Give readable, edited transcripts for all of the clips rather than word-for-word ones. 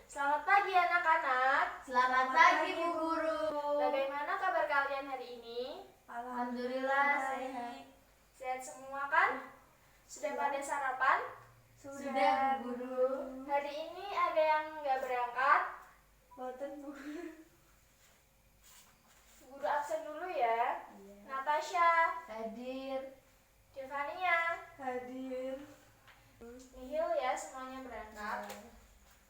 Selamat pagi anak-anak. Selamat pagi Bu Guru. Bagaimana kabar kalian hari ini? Alhamdulillah sehat. Sehat semua kan? Sudah pada sarapan? Sudah Bu Guru. Hari ini ada yang nggak berangkat? Boten Bu Guru. Guru absen dulu ya. Iya. Natasha, Hadir. Devania, Hadir. Nihil ya, semuanya berangkat.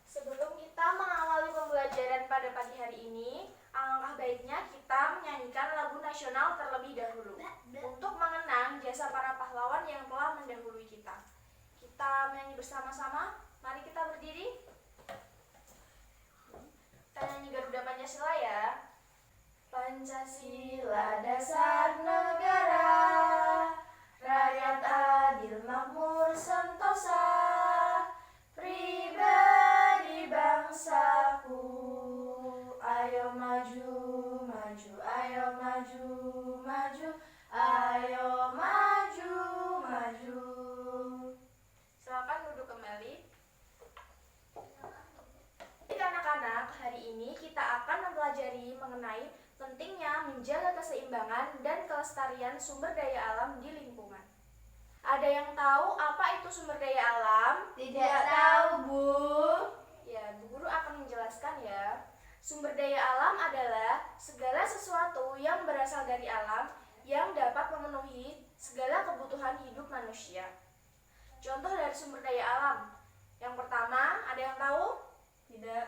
Sebelum kita mengawali pembelajaran pada pagi hari ini, alangkah baiknya kita menyanyikan lagu nasional terlebih dahulu untuk mengenang jasa para pahlawan yang telah mendahului kita. Kita menyanyi bersama-sama. Mari kita berdiri. Kita nyanyi Garuda Pancasila ya. Pancasila dasar negara, rakyat adil makmur sentosa, pribadi bangsaku, ayo maju, maju, ayo maju, maju, ayo maju, maju. Silakan duduk kembali. Jadi anak-anak, hari ini kita akan mempelajari mengenai pentingnya menjaga keseimbangan dan kelestarian sumber daya alam di lingkungan. Ada yang tahu apa itu sumber daya alam? Tidak tahu Bu. Ya, Bu Guru akan menjelaskan ya. Sumber daya alam adalah segala sesuatu yang berasal dari alam yang dapat memenuhi segala kebutuhan hidup manusia. Contoh dari sumber daya alam. Yang pertama, ada yang tahu? Tidak.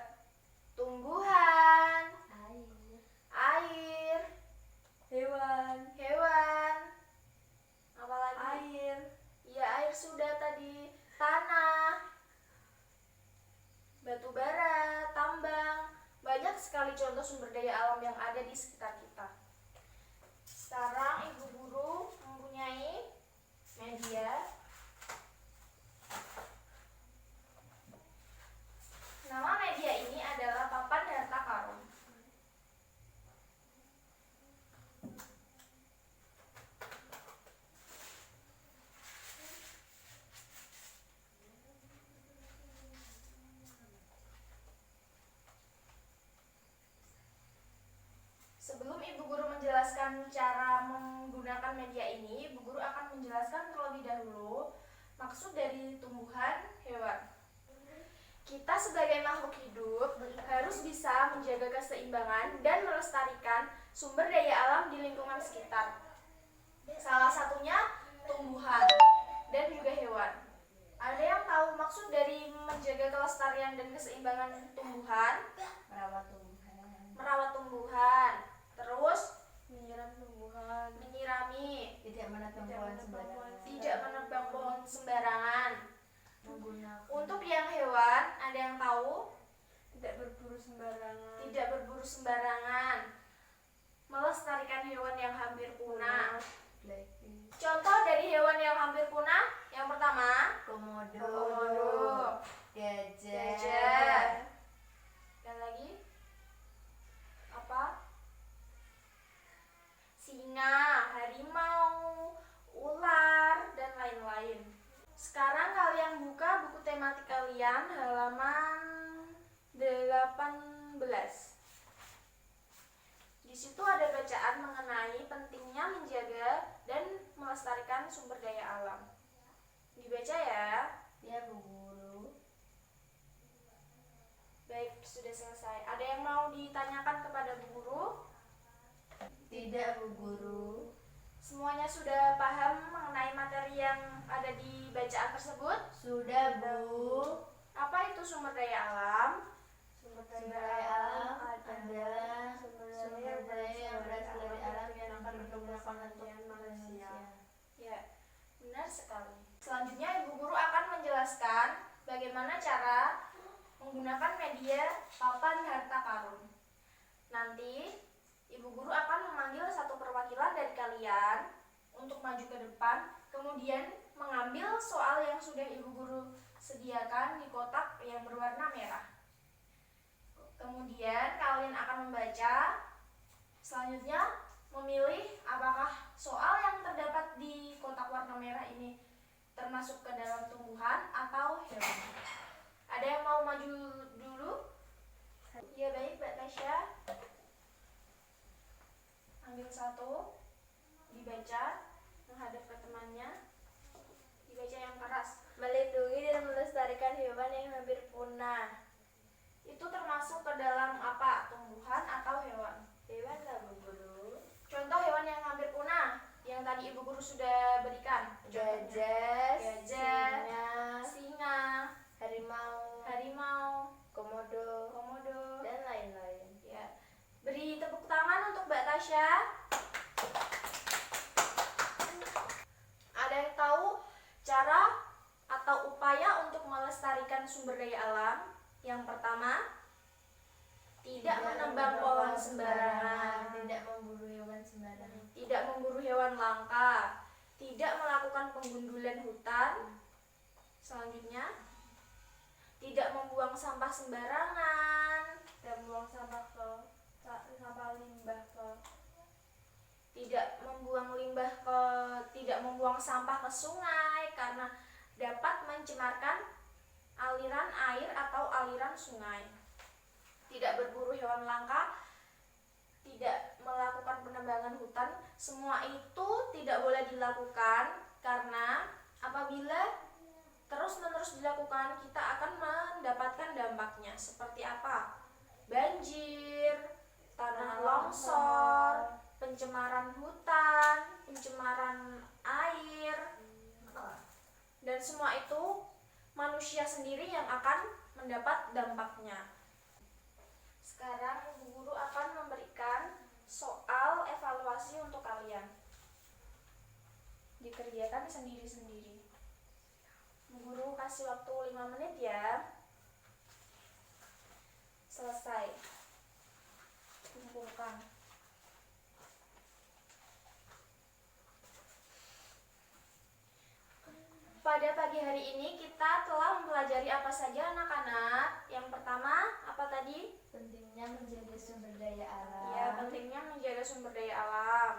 Tumbuhan, Air. air, Hewan. apalagi? Air. Ya, air sudah tadi. Tanah, batu bara, tambang. Banyak sekali contoh sumber daya alam yang ada di sekitar kita. Sekarang Ibu Guru mempunyai media. Nama media ini adalah papan harta karun. Sebelum Ibu Guru menjelaskan cara menggunakan media ini, Ibu Guru akan menjelaskan terlebih dahulu maksud dari tumbuhan hewan. Kita sebagai makhluk hidup harus bisa menjaga keseimbangan dan melestarikan sumber daya alam di lingkungan sekitar. Salah satunya tumbuhan dan juga hewan. Ada yang tahu maksud dari menjaga kelestarian dan keseimbangan tumbuhan? Merawat tumbuhan. Merawat tumbuhan. Terus Menyiram tumbuhan. menyirami, Tidak menebang pohon sembarangan. tidak menebang pohon sembarangan. Menggunakan. Untuk yang hewan, ada yang tahu? Tidak berburu sembarangan. Tidak berburu sembarangan. Melestarikan hewan yang hampir punah. Blackfish. Contoh dari hewan yang hampir punah, yang pertama, Komodo. komodo, Gajah. gajah. Dan lagi? Apa? Singa, harimau, ular, dan lain-lain. Sekarang kalian buka buku tematik kalian halaman 18. Di situ ada bacaan mengenai pentingnya menjaga dan melestarikan sumber daya alam. Dibaca ya. Ya Bu Guru. Baik, sudah selesai. Ada yang mau ditanyakan kepada Bu Guru? Tidak Bu Guru. Semuanya sudah paham mengenai materi yang ada di bacaan tersebut? Sudah Bu. Apa itu sumber daya alam? Sumber daya alam adalah sumber daya yang berasal dari alam yang akan digunakan untuk manusia. Ya, benar sekali. Selanjutnya Ibu Guru akan menjelaskan bagaimana cara menggunakan media papan harta karun. Nanti Ibu Guru akan memanggil satu perwakilan dari kalian untuk maju ke depan, kemudian mengambil soal yang sudah Ibu Guru sediakan di kotak yang berwarna merah. Kemudian kalian akan membaca, selanjutnya memilih apakah soal yang terdapat di kotak warna merah ini termasuk ke dalam tumbuhan atau hewan. Ada yang mau maju dulu? punah. Itu termasuk ke dalam apa? Tumbuhan atau hewan? Hewan lah Bu Guru. Contoh hewan yang hampir punah yang tadi Ibu Guru sudah berikan. Gajah, Gajah, singa, harimau, harimau, komodo, komodo, dan lain-lain. ya. Beri tepuk tangan untuk Mbak Tasya. Ada yang tahu cara atau upaya untuk melestarikan sumber daya alam? Yang pertama, tidak menebang pohon sembarangan, tidak memburu hewan sembarangan, tidak memburu hewan langka, tidak melakukan penggundulan hutan. Selanjutnya, tidak membuang sampah sembarangan, dan buang sampah limbah ke tidak membuang sampah ke sungai karena dapat mencemarkan aliran air atau aliran sungai. Tidak berburu hewan langka, tidak melakukan penebangan hutan. Semua itu tidak boleh dilakukan karena apabila terus-menerus dilakukan, kita akan mendapatkan dampaknya. Seperti apa? Banjir, tanah longsor, pencemaran hutan, pencemaran air, dan semua itu manusia sendiri yang akan mendapat dampaknya. Sekarang Ibu Guru akan memberikan soal evaluasi untuk kalian. Dikerjakan sendiri-sendiri. Bu Guru kasih waktu 5 menit ya. Selesai. Kumpulkan. Pada pagi hari ini kita telah mempelajari apa saja anak-anak? Yang pertama, apa tadi? pentingnya menjaga sumber daya alam. Ya, pentingnya menjaga sumber daya alam.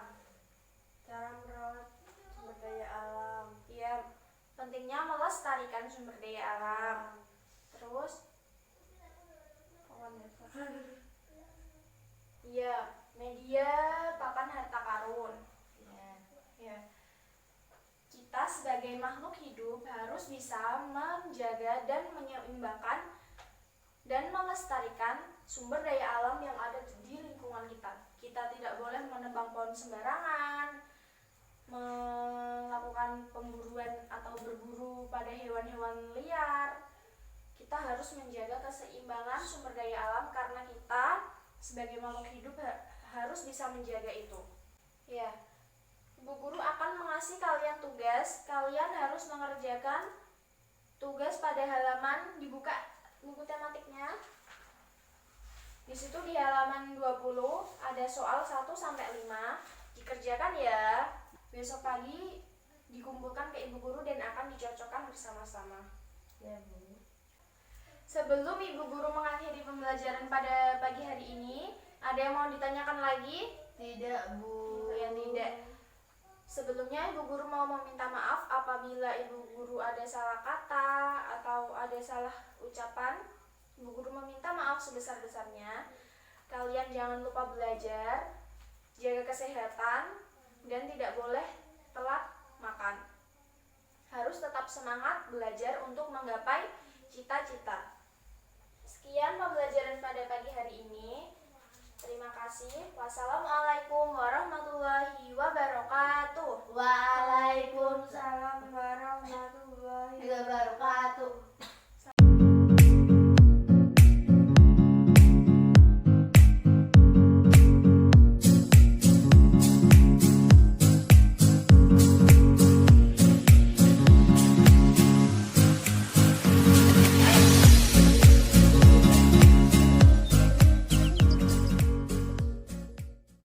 Cara merawat sumber daya alam. Ya, pentingnya melestarikan sumber daya alam. Terus, ya, media papan harta karun. Ya. Kita sebagai makhluk hidup harus bisa menjaga dan menyeimbangkan dan melestarikan sumber daya alam yang ada di lingkungan kita. Kita tidak boleh menebang pohon sembarangan, melakukan pemburuan atau berburu pada hewan-hewan liar. Kita harus menjaga keseimbangan sumber daya alam karena kita sebagai makhluk hidup harus bisa menjaga itu. Ya. Bu Guru akan mengasih kalian tugas. Kalian harus mengerjakan tugas pada halaman, dibuka buku tematiknya. Di situ di halaman 20 ada soal 1 sampai 5. Dikerjakan ya. Besok pagi dikumpulkan ke Ibu Guru dan akan dicocokkan bersama-sama. Ya, Bu. Sebelum Ibu Guru mengakhiri pembelajaran pada pagi hari ini, ada yang mau ditanyakan lagi? Tidak, Bu. Ya, tidak. Sebelumnya Ibu Guru mau meminta maaf apabila Ibu Guru ada salah kata atau ada salah ucapan. Ibu Guru meminta maaf sebesar-besarnya. Kalian jangan lupa belajar, jaga kesehatan, dan tidak boleh telat makan. Harus tetap semangat belajar untuk menggapai cita-cita. Sekian pembelajaran pada pagi hari ini. Terima kasih. Wassalamualaikum warahmatullahi wabarakatuh. Waalaikumsalam warahmatullahi wabarakatuh.